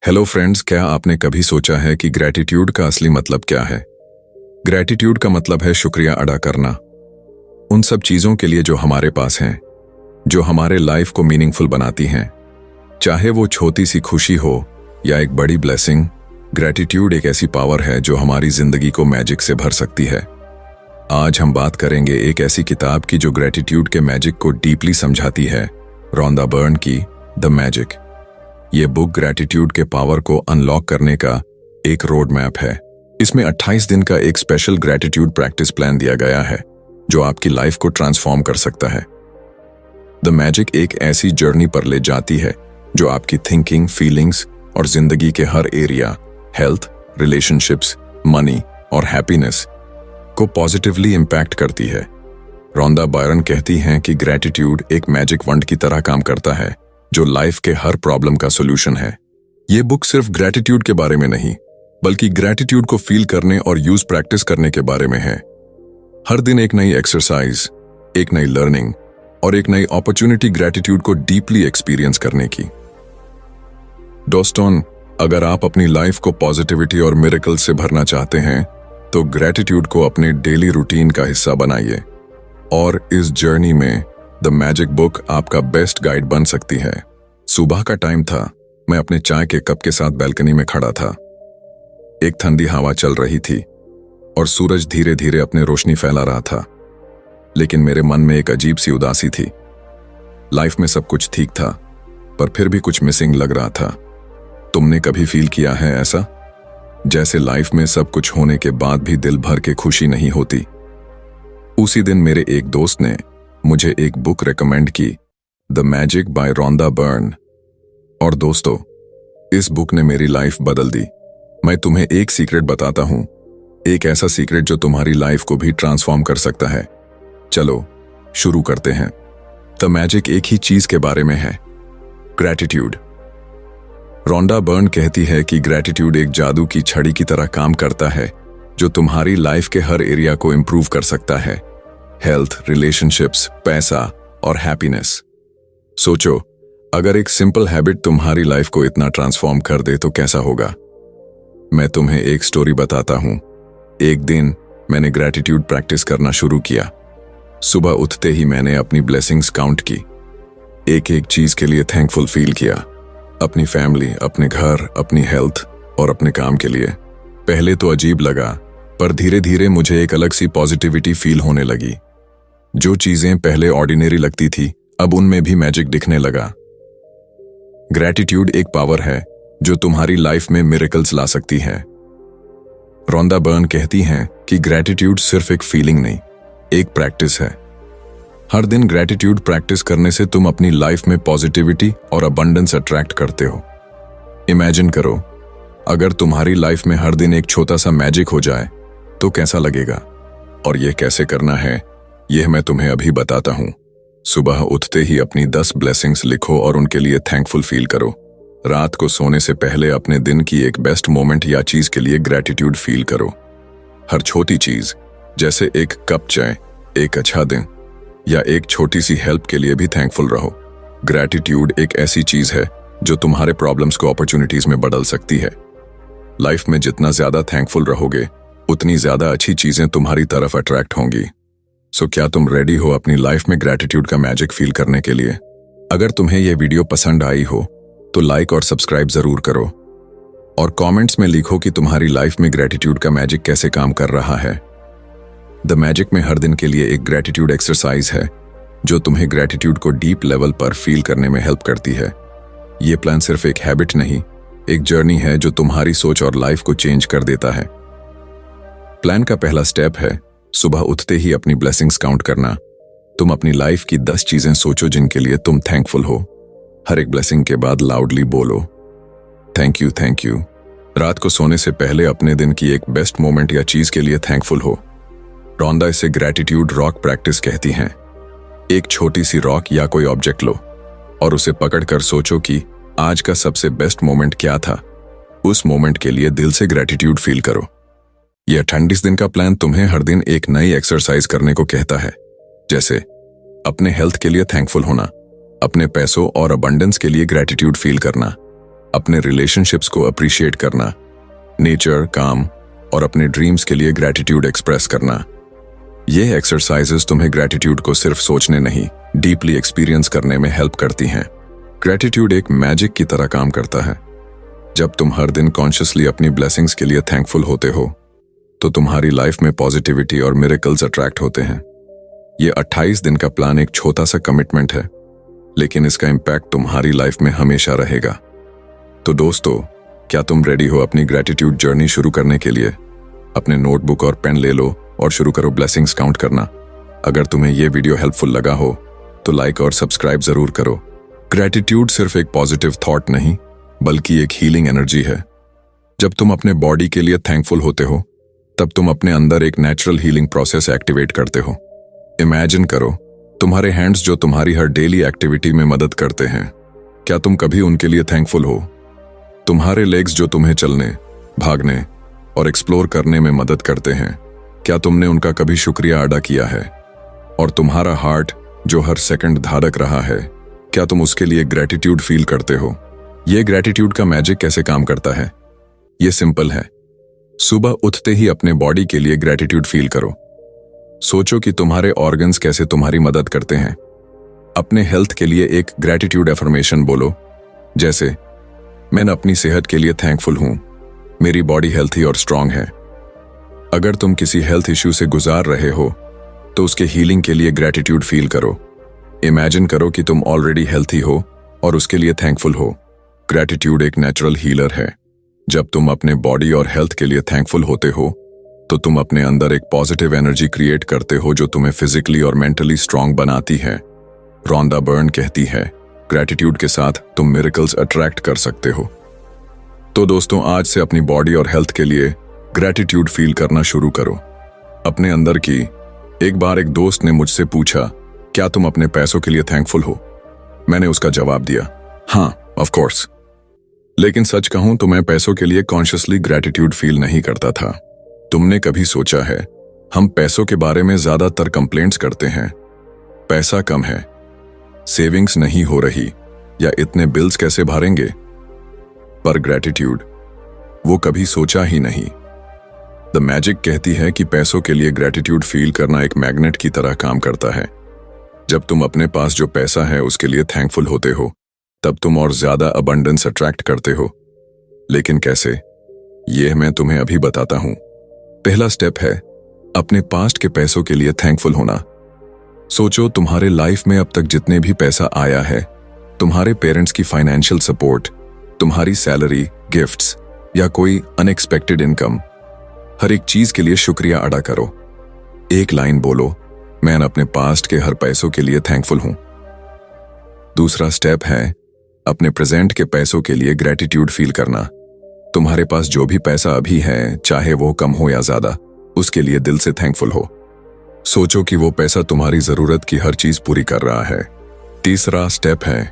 Hello friends, क्या आपने कभी सोचा है कि ग्रैटिट्यूड का असली मतलब क्या है? ग्रैटिट्यूड का मतलब है शुक्रिया अदा करना उन सब चीजों के लिए जो हमारे पास हैं, जो हमारे लाइफ को मीनिंगफुल बनाती हैं। चाहे वो छोटी सी खुशी हो या एक बड़ी ब्लेसिंग, ग्रैटिट्यूड एक ऐसी पावर है जो हमारी जिंदगी को मैजिक से भर सकती है। आज हम बात करेंगे एक ऐसी किताब की जो ग्रैटिट्यूड के मैजिक को डीपली समझाती है, रोंदा बर्न की द मैजिक। ये बुक ग्रैटिट्यूड के पावर को अनलॉक करने का एक रोड मैप है। इसमें 28 दिन का एक स्पेशल ग्रैटिट्यूड प्रैक्टिस प्लान दिया गया है जो आपकी लाइफ को ट्रांसफॉर्म कर सकता है। द मैजिक एक ऐसी जर्नी पर ले जाती है जो आपकी थिंकिंग, फीलिंग्स और जिंदगी के हर एरिया, हेल्थ, रिलेशनशिप्स, मनी और हैप्पीनेस को पॉजिटिवली इम्पैक्ट करती है। रोंदा बायरन कहती हैं कि ग्रैटिट्यूड एक मैजिक वंड की तरह काम करता है जो लाइफ के हर प्रॉब्लम का सॉल्यूशन है। ये बुक सिर्फ ग्रैटिट्यूड के बारे में नहीं, बल्कि ग्रैटिट्यूड को फील करने और यूज प्रैक्टिस करने के बारे में है। हर दिन एक नई एक्सरसाइज, एक नई लर्निंग और एक नई अपॉर्चुनिटी ग्रैटिट्यूड को डीपली एक्सपीरियंस करने की। दोस्तों, अगर आप अपनी लाइफ को पॉजिटिविटी और मिरेकल से भरना चाहते हैं तो ग्रैटिट्यूड को अपने डेली रूटीन का हिस्सा बनाइए और इस जर्नी में द मैजिक बुक आपका बेस्ट गाइड बन सकती है। सुबह का टाइम था। मैं अपने चाय के कप के साथ बैल्कनी में खड़ा था। एक ठंडी हवा चल रही थी और सूरज धीरे धीरे अपने रोशनी फैला रहा था, लेकिन मेरे मन में एक अजीब सी उदासी थी। लाइफ में सब कुछ ठीक था, पर फिर भी कुछ मिसिंग लग रहा था। तुमने कभी फील किया है ऐसा, जैसे लाइफ में सब कुछ होने के बाद भी दिल भर के खुशी नहीं होती? उसी दिन मेरे एक दोस्त ने मुझे एक बुक रेकमेंड की, द मैजिक बाय रोंदा बर्न। और दोस्तों, इस बुक ने मेरी लाइफ बदल दी। मैं तुम्हें एक सीक्रेट बताता हूं, एक ऐसा सीक्रेट जो तुम्हारी लाइफ को भी ट्रांसफॉर्म कर सकता है। चलो शुरू करते हैं। द मैजिक एक ही चीज के बारे में है, ग्रैटिट्यूड। रोंदा बर्न कहती है कि ग्रैटिट्यूड एक जादू की छड़ी की तरह काम करता है जो तुम्हारी लाइफ के हर एरिया को इंप्रूव कर सकता है, हेल्थ, रिलेशनशिप्स, पैसा और हैप्पीनेस। सोचो, अगर एक सिंपल हैबिट तुम्हारी लाइफ को इतना ट्रांसफॉर्म कर दे तो कैसा होगा? मैं तुम्हें एक स्टोरी बताता हूं। एक दिन मैंने ग्रैटिट्यूड प्रैक्टिस करना शुरू किया। सुबह उठते ही मैंने अपनी ब्लेसिंग्स काउंट की, एक एक चीज के लिए थैंकफुल फील किया। अपनी फैमिली, अपने घर, अपनी हेल्थ और अपने काम के लिए। पहले तो अजीब लगा, पर धीरे धीरे मुझे एक अलग सी पॉजिटिविटी फील होने लगी। जो चीजें पहले ऑर्डिनरी लगती थी, अब उनमें भी मैजिक दिखने लगा। ग्रैटिट्यूड एक पावर है जो तुम्हारी लाइफ में मिरेकल्स ला सकती है। रोंदा बर्न कहती हैं कि ग्रैटिट्यूड सिर्फ एक फीलिंग नहीं, एक प्रैक्टिस है। हर दिन ग्रैटिट्यूड प्रैक्टिस करने से तुम अपनी लाइफ में पॉजिटिविटी और अबंडेंस अट्रैक्ट करते हो। इमेजिन करो, अगर तुम्हारी लाइफ में हर दिन एक छोटा सा मैजिक हो जाए तो कैसा लगेगा? और यह कैसे करना है, यह मैं तुम्हें अभी बताता हूं। सुबह उठते ही अपनी 10 ब्लेसिंग्स लिखो और उनके लिए थैंकफुल फील करो। रात को सोने से पहले अपने दिन की एक बेस्ट मोमेंट या चीज के लिए ग्रैटिट्यूड फील करो। हर छोटी चीज, जैसे एक कप चाय, एक अच्छा दिन या एक छोटी सी हेल्प के लिए भी थैंकफुल रहो। ग्रैटिट्यूड एक ऐसी चीज है जो तुम्हारे प्रॉब्लम्स को अपॉर्चुनिटीज में बदल सकती है। लाइफ में जितना ज्यादा थैंकफुल रहोगे, उतनी ज्यादा अच्छी चीजें तुम्हारी तरफ अट्रैक्ट होंगी। सो क्या तुम रेडी हो अपनी लाइफ में ग्रैटिट्यूड का मैजिक फील करने के लिए? अगर तुम्हें यह वीडियो पसंद आई हो तो लाइक और सब्सक्राइब जरूर करो और कमेंट्स में लिखो कि तुम्हारी लाइफ में ग्रैटिट्यूड का मैजिक कैसे काम कर रहा है। द मैजिक में हर दिन के लिए एक ग्रैटिट्यूड एक्सरसाइज है जो तुम्हें ग्रैटिट्यूड को डीप लेवल पर फील करने में हेल्प करती है। ये प्लान सिर्फ एक हैबिट नहीं, एक जर्नी है जो तुम्हारी सोच और लाइफ को चेंज कर देता है। प्लान का पहला स्टेप है सुबह उठते ही अपनी ब्लेसिंग्स काउंट करना। तुम अपनी लाइफ की 10 चीजें सोचो जिनके लिए तुम थैंकफुल हो। हर एक ब्लेसिंग के बाद लाउडली बोलो, थैंक यू, थैंक यू। रात को सोने से पहले अपने दिन की एक बेस्ट मोमेंट या चीज के लिए थैंकफुल हो। रोंदा इसे ग्रैटिट्यूड रॉक प्रैक्टिस कहती हैं। एक छोटी सी रॉक या कोई ऑब्जेक्ट लो और उसे पकड़कर सोचो कि आज का सबसे बेस्ट मोमेंट क्या था। उस मोमेंट के लिए दिल से ग्रैटिट्यूड फील करो। यह 28 दिन का प्लान तुम्हें हर दिन एक नई एक्सरसाइज करने को कहता है, जैसे अपने हेल्थ के लिए थैंकफुल होना, अपने पैसों और अबंडेंस के लिए ग्रैटिट्यूड फील करना, अपने रिलेशनशिप्स को अप्रिशिएट करना, नेचर, काम और अपने ड्रीम्स के लिए ग्रैटिट्यूड एक्सप्रेस करना। ये एक्सरसाइजेस तुम्हें ग्रैटिट्यूड को सिर्फ सोचने नहीं, डीपली एक्सपीरियंस करने में हेल्प करती हैं। ग्रैटिट्यूड एक मैजिक की तरह काम करता है। जब तुम हर दिन कॉन्शियसली अपनी ब्लेसिंग्स के लिए थैंकफुल होते हो तो तुम्हारी लाइफ में पॉजिटिविटी और मिरेकल्स अट्रैक्ट होते हैं। ये 28 दिन का प्लान एक छोटा सा कमिटमेंट है, लेकिन इसका इम्पैक्ट तुम्हारी लाइफ में हमेशा रहेगा। तो दोस्तों, क्या तुम रेडी हो अपनी ग्रैटिट्यूड जर्नी शुरू करने के लिए? अपने नोटबुक और पेन ले लो और शुरू करो ब्लेसिंग्स काउंट करना। अगर तुम्हें यह वीडियो हेल्पफुल लगा हो तो लाइक और सब्सक्राइब जरूर करो। ग्रैटिट्यूड सिर्फ एक पॉजिटिव थॉट नहीं, बल्कि एक हीलिंग एनर्जी है। जब तुम अपने बॉडी के लिए थैंकफुल होते हो तब तुम अपने अंदर एक नेचुरल हीलिंग प्रोसेस एक्टिवेट करते हो। इमेजिन करो, तुम्हारे हैंड्स जो तुम्हारी हर डेली एक्टिविटी में मदद करते हैं, क्या तुम कभी उनके लिए थैंकफुल हो? तुम्हारे लेग्स जो तुम्हें चलने, भागने और एक्सप्लोर करने में मदद करते हैं, क्या तुमने उनका कभी शुक्रिया अदा किया है? और तुम्हारा हार्ट जो हर सेकंड धड़क रहा है, क्या तुम उसके लिए ग्रैटिट्यूड फील करते हो? यह ग्रैटिट्यूड का मैजिक कैसे काम करता है? यह सिंपल है। सुबह उठते ही अपने बॉडी के लिए ग्रैटिट्यूड फील करो। सोचो कि तुम्हारे ऑर्गन्स कैसे तुम्हारी मदद करते हैं। अपने हेल्थ के लिए एक ग्रैटिट्यूड अफर्मेशन बोलो, जैसे मैं अपनी सेहत के लिए थैंकफुल हूं, मेरी बॉडी हेल्थी और स्ट्रांग है। अगर तुम किसी हेल्थ इश्यू से गुजार रहे हो तो उसके हीलिंग के लिए ग्रैटिट्यूड फील करो। इमेजिन करो कि तुम ऑलरेडी हेल्थी हो और उसके लिए थैंकफुल हो। ग्रैटिट्यूड एक नेचुरल हीलर है। जब तुम अपने बॉडी और हेल्थ के लिए थैंकफुल होते हो तो तुम अपने अंदर एक पॉजिटिव एनर्जी क्रिएट करते हो जो तुम्हें फिजिकली और मेंटली स्ट्रांग बनाती है। रॉन्डा बर्न कहती है, ग्रैटिट्यूड के साथ तुम मिरेकल्स अट्रैक्ट कर सकते हो। तो दोस्तों, आज से अपनी बॉडी और हेल्थ के लिए ग्रैटिट्यूड फील करना शुरू करो। अपने अंदर की। एक बार एक दोस्त ने मुझसे पूछा, क्या तुम अपने पैसों के लिए थैंकफुल हो? मैंने उसका जवाब दिया, हाँ, ऑफ कोर्स। लेकिन सच कहूं तो मैं पैसों के लिए कॉन्शियसली ग्रैटिट्यूड फील नहीं करता था। तुमने कभी सोचा है, हम पैसों के बारे में ज्यादातर कंप्लेंट्स करते हैं, पैसा कम है, सेविंग्स नहीं हो रही, या इतने बिल्स कैसे भरेंगे? पर ग्रैटिट्यूड, वो कभी सोचा ही नहीं। द मैजिक कहती है कि पैसों के लिए ग्रैटिट्यूड फील करना एक मैग्नेट की तरह काम करता है। जब तुम अपने पास जो पैसा है उसके लिए थैंकफुल होते हो तब तुम और ज्यादा अबंडेंस अट्रैक्ट करते हो। लेकिन कैसे? यह मैं तुम्हें अभी बताता हूं। पहला स्टेप है अपने पास्ट के पैसों के लिए थैंकफुल होना। सोचो, तुम्हारे लाइफ में अब तक जितने भी पैसा आया है, तुम्हारे पेरेंट्स की फाइनेंशियल सपोर्ट, तुम्हारी सैलरी, गिफ्ट्स या कोई अनएक्सपेक्टेड इनकम, हर एक चीज के लिए शुक्रिया अदा करो। एक लाइन बोलो, मैं अपने पास्ट के हर पैसों के लिए थैंकफुल हूं। दूसरा स्टेप है अपने प्रेजेंट के पैसों के लिए ग्रैटिट्यूड फील करना। तुम्हारे पास जो भी पैसा अभी है, चाहे वो कम हो या ज्यादा, उसके लिए दिल से थैंकफुल हो। सोचो कि वो पैसा तुम्हारी जरूरत की हर चीज पूरी कर रहा है। तीसरा स्टेप है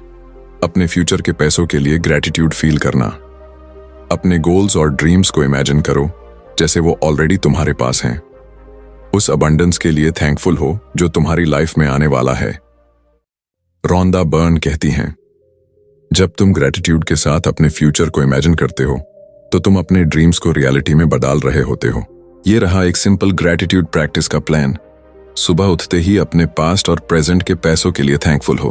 अपने फ्यूचर के पैसों के लिए ग्रैटिट्यूड फील करना। अपने गोल्स और ड्रीम्स को इमेजिन करो जैसे वो ऑलरेडी तुम्हारे पास हैं। उस अबंडेंस के लिए थैंकफुल हो जो तुम्हारी लाइफ में आने वाला है। रॉन्डा बर्न कहती हैं, जब तुम ग्रैटिट्यूड के साथ अपने फ्यूचर को इमेजिन करते हो तो तुम अपने ड्रीम्स को रियलिटी में बदल रहे होते हो। ये रहा एक सिंपल ग्रैटिट्यूड प्रैक्टिस का प्लान। सुबह उठते ही अपने पास्ट और प्रेजेंट के पैसों के लिए थैंकफुल हो।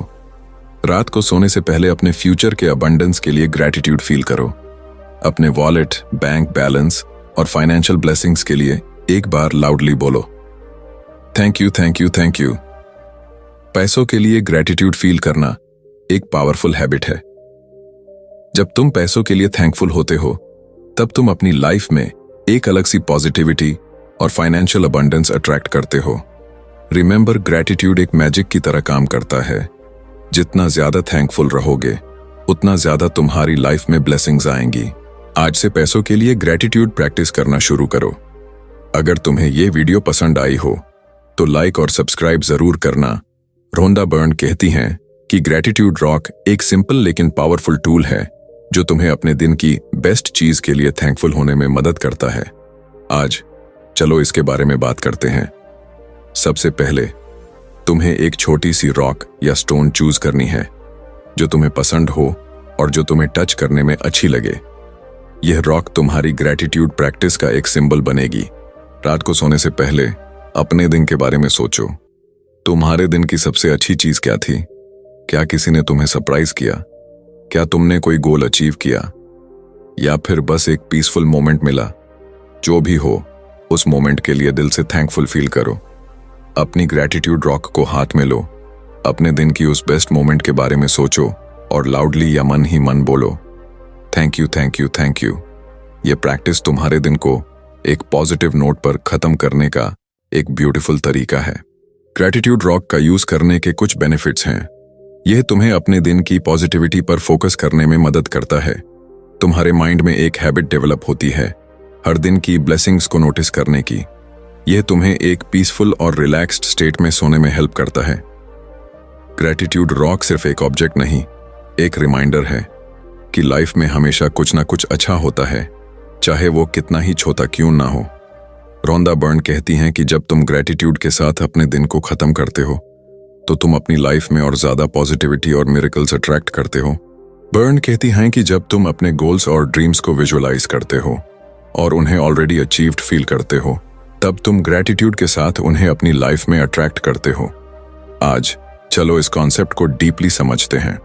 रात को सोने से पहले अपने फ्यूचर के अबंडेंस के लिए ग्रैटिट्यूड फील करो। अपने वॉलेट, बैंक बैलेंस और फाइनेंशियल ब्लेसिंग्स के लिए एक बार लाउडली बोलो, thank you, thank you, thank you. पैसों के लिए ग्रैटिट्यूड फील करना एक पावरफुल हैबिट है। जब तुम पैसों के लिए थैंकफुल होते हो तब तुम अपनी लाइफ में एक अलग सी पॉजिटिविटी और फाइनेंशियल अबंडेंस अट्रैक्ट करते हो। रिमेंबर, ग्रैटिट्यूड एक मैजिक की तरह काम करता है। जितना ज्यादा थैंकफुल रहोगे उतना ज्यादा तुम्हारी लाइफ में ब्लेसिंग्स आएंगी। आज से पैसों के लिए ग्रैटिट्यूड प्रैक्टिस करना शुरू करो। अगर तुम्हें यह वीडियो पसंद आई हो तो लाइक और सब्सक्राइब जरूर करना। रॉन्डा बर्न कहती हैं कि ग्रैटिट्यूड रॉक एक सिंपल लेकिन पावरफुल टूल है जो तुम्हें अपने दिन की बेस्ट चीज के लिए थैंकफुल होने में मदद करता है। आज चलो इसके बारे में बात करते हैं। सबसे पहले तुम्हें एक छोटी सी रॉक या स्टोन चूज करनी है जो तुम्हें पसंद हो और जो तुम्हें टच करने में अच्छी लगे। यह रॉक तुम्हारी ग्रैटिट्यूड प्रैक्टिस का एक सिंबल बनेगी। रात को सोने से पहले अपने दिन के बारे में सोचो। तुम्हारे दिन की सबसे अच्छी चीज क्या थी? क्या किसी ने तुम्हें सरप्राइज किया? क्या तुमने कोई गोल अचीव किया? या फिर बस एक पीसफुल मोमेंट मिला? जो भी हो, उस मोमेंट के लिए दिल से थैंकफुल फील करो। अपनी ग्रैटिट्यूड रॉक को हाथ में लो, अपने दिन की उस बेस्ट मोमेंट के बारे में सोचो और लाउडली या मन ही मन बोलो, thank you thank you thank you. ये प्रैक्टिस तुम्हारे दिन को एक पॉजिटिव नोट पर खत्म करने का एक ब्यूटीफुल तरीका है। ग्रैटिट्यूड रॉक का यूज करने के कुछ बेनिफिट्स हैं। यह तुम्हें अपने दिन की पॉजिटिविटी पर फोकस करने में मदद करता है। तुम्हारे माइंड में एक हैबिट डेवलप होती है हर दिन की ब्लेसिंग्स को नोटिस करने की। यह तुम्हें एक पीसफुल और रिलैक्स्ड स्टेट में सोने में हेल्प करता है। ग्रैटिट्यूड रॉक सिर्फ एक ऑब्जेक्ट नहीं, एक रिमाइंडर है कि लाइफ में हमेशा कुछ ना कुछ अच्छा होता है, चाहे वो कितना ही छोटा क्यों ना हो। रोंदा बर्न कहती हैं कि जब तुम ग्रैटिट्यूड के साथ अपने दिन को खत्म करते हो तो तुम अपनी लाइफ में और ज्यादा पॉजिटिविटी और मिरेकल्स अट्रैक्ट करते हो। बर्न कहती हैं कि जब तुम अपने गोल्स और ड्रीम्स को विजुअलाइज करते हो और उन्हें ऑलरेडी अचीव्ड फील करते हो, तब तुम ग्रैटिट्यूड के साथ उन्हें अपनी लाइफ में अट्रैक्ट करते हो। आज चलो इस कॉन्सेप्ट को डीपली समझते हैं।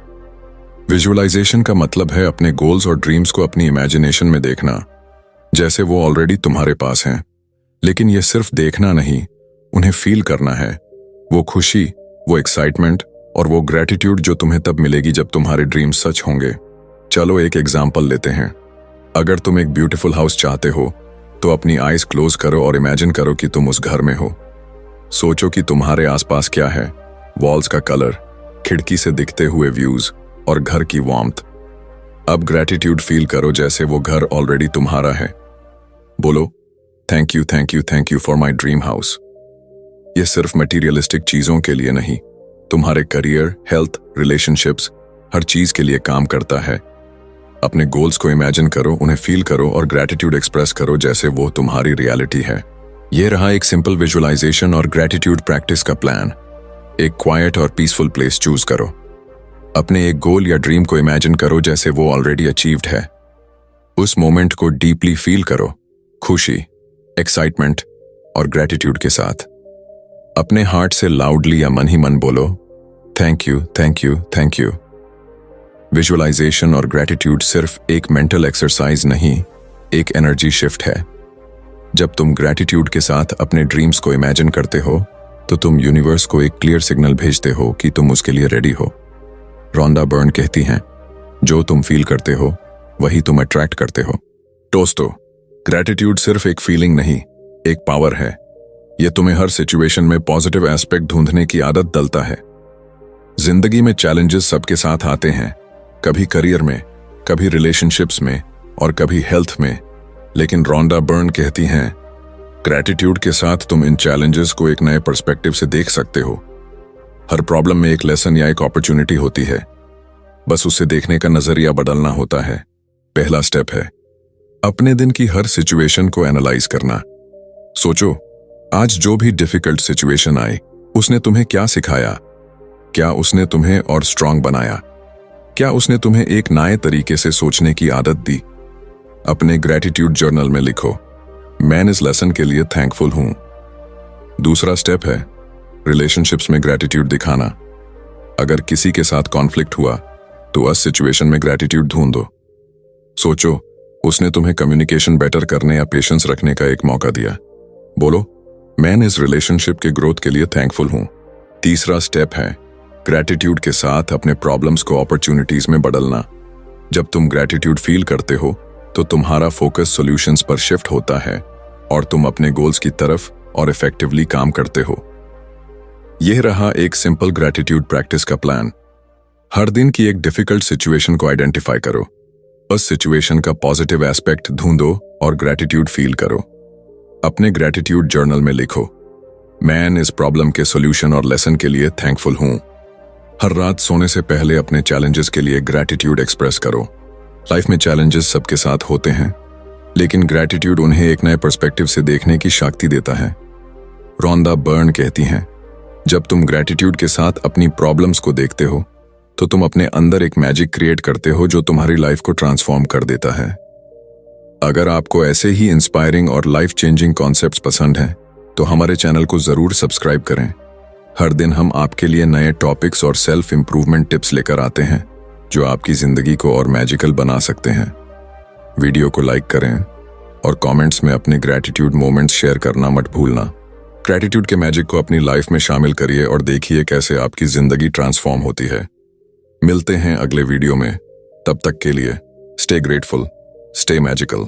विजुअलाइजेशन का मतलब है अपने गोल्स और ड्रीम्स को अपनी इमेजिनेशन में देखना, जैसे वो ऑलरेडी तुम्हारे पास हैं। लेकिन यह सिर्फ देखना नहीं, उन्हें फील करना है। वो खुशी, वो एक्साइटमेंट और वो ग्रैटिट्यूड जो तुम्हें तब मिलेगी जब तुम्हारे ड्रीम्स सच होंगे। चलो एक एग्जाम्पल लेते हैं। अगर तुम एक ब्यूटीफुल हाउस चाहते हो तो अपनी आईज क्लोज करो और इमेजिन करो कि तुम उस घर में हो। सोचो कि तुम्हारे आसपास क्या है, वॉल्स का कलर, खिड़की से दिखते हुए व्यूज और घर की वार्मथ। अब ग्रैटिट्यूड फील करो जैसे वो घर ऑलरेडी तुम्हारा है। बोलो, thank you thank you thank you for my dream house. ये सिर्फ मटीरियलिस्टिक चीजों के लिए नहीं, तुम्हारे करियर, हेल्थ, रिलेशनशिप्स, हर चीज के लिए काम करता है। अपने गोल्स को इमेजिन करो, उन्हें फील करो और ग्रैटिट्यूड एक्सप्रेस करो जैसे वो तुम्हारी रियलिटी है। ये रहा एक सिंपल विजुअलाइजेशन और ग्रैटिट्यूड प्रैक्टिस का प्लान। एक क्वाइट और पीसफुल प्लेस चूज करो। अपने एक गोल या ड्रीम को इमेजिन करो जैसे वो ऑलरेडी अचीव्ड है। उस मोमेंट को डीपली फील करो, खुशी, एक्साइटमेंट और ग्रैटिट्यूड के साथ। अपने हार्ट से लाउडली या मन ही मन बोलो, thank you thank you thank you. Visualization और ग्रैटिट्यूड सिर्फ एक मेंटल एक्सरसाइज नहीं, एक एनर्जी शिफ्ट है। जब तुम ग्रैटिट्यूड के साथ अपने ड्रीम्स को इमेजिन करते हो तो तुम यूनिवर्स को एक क्लियर सिग्नल भेजते हो कि तुम उसके लिए रेडी हो। रोंदा बर्न कहती हैं, जो तुम फील करते हो वही तुम अट्रैक्ट करते हो। दोस्तों, ग्रैटिट्यूड सिर्फ एक फीलिंग नहीं, एक पावर है। यह तुम्हें हर सिचुएशन में पॉजिटिव एस्पेक्ट ढूंढने की आदत डलता है। जिंदगी में चैलेंजेस सबके साथ आते हैं, कभी करियर में, कभी रिलेशनशिप्स में और कभी हेल्थ में। लेकिन रोंदा बर्न कहती हैं, ग्रैटिट्यूड के साथ तुम इन चैलेंजेस को एक नए पर्सपेक्टिव से देख सकते हो। हर प्रॉब्लम में एक लेसन या एक अपॉर्चुनिटी होती है, बस उसे देखने का नजरिया बदलना होता है। पहला स्टेप है अपने दिन की हर सिचुएशन को एनालाइज करना। सोचो, आज जो भी डिफिकल्ट सिचुएशन आई, उसने तुम्हें क्या सिखाया? क्या उसने तुम्हें और स्ट्रांग बनाया? क्या उसने तुम्हें एक नए तरीके से सोचने की आदत दी? अपने ग्रैटिट्यूड जर्नल में लिखो, मैं इस लेसन के लिए थैंकफुल हूं। दूसरा स्टेप है रिलेशनशिप्स में ग्रैटिट्यूड दिखाना। अगर किसी के साथ कॉन्फ्लिक्ट हुआ तो उस सिचुएशन में ग्रैटिट्यूड ढूंढो। सोचो, उसने तुम्हें कम्युनिकेशन बेटर करने या पेशेंस रखने का एक मौका दिया। बोलो, मैं इस रिलेशनशिप के ग्रोथ के लिए थैंकफुल हूं। तीसरा स्टेप है ग्रैटिट्यूड के साथ अपने प्रॉब्लम्स को अपॉर्चुनिटीज में बदलना। जब तुम ग्रैटिट्यूड फील करते हो तो तुम्हारा फोकस सॉल्यूशंस पर शिफ्ट होता है और तुम अपने गोल्स की तरफ और इफेक्टिवली काम करते हो। यह रहा एक सिंपल ग्रैटिट्यूड प्रैक्टिस का प्लान। हर दिन की एक डिफिकल्ट सिचुएशन को आइडेंटिफाई करो, उस सिचुएशन का पॉजिटिव एस्पेक्ट ढूंढो और ग्रैटिट्यूड फील करो। अपने ग्रैटिट्यूड जर्नल में लिखो, मैं इस प्रॉब्लम के सॉल्यूशन और लेसन के लिए थैंकफुल हूं। हर रात सोने से पहले अपने चैलेंजेस के लिए ग्रैटिट्यूड एक्सप्रेस करो। लाइफ में चैलेंजेस सबके साथ होते हैं, लेकिन ग्रैटिट्यूड उन्हें एक नए पर्सपेक्टिव से देखने की शक्ति देता है। रोंदा बर्न कहती हैं, जब तुम ग्रैटिट्यूड के साथ अपनी प्रॉब्लम्स को देखते हो तो तुम अपने अंदर एक मैजिक क्रिएट करते हो जो तुम्हारी लाइफ को ट्रांसफॉर्म कर देता है। अगर आपको ऐसे ही इंस्पायरिंग और लाइफ चेंजिंग कॉन्सेप्ट्स पसंद हैं, तो हमारे चैनल को जरूर सब्सक्राइब करें। हर दिन हम आपके लिए नए टॉपिक्स और सेल्फ इंप्रूवमेंट टिप्स लेकर आते हैं जो आपकी जिंदगी को और मैजिकल बना सकते हैं। वीडियो को लाइक करें और कमेंट्स में अपने ग्रैटिट्यूड मोमेंट्स शेयर करना मत भूलना। ग्रैटिट्यूड के मैजिक को अपनी लाइफ में शामिल करिए और देखिए कैसे आपकी जिंदगी ट्रांसफॉर्म होती है। मिलते हैं अगले वीडियो में, तब तक के लिए स्टे ग्रेटफुल, स्टे मैजिकल।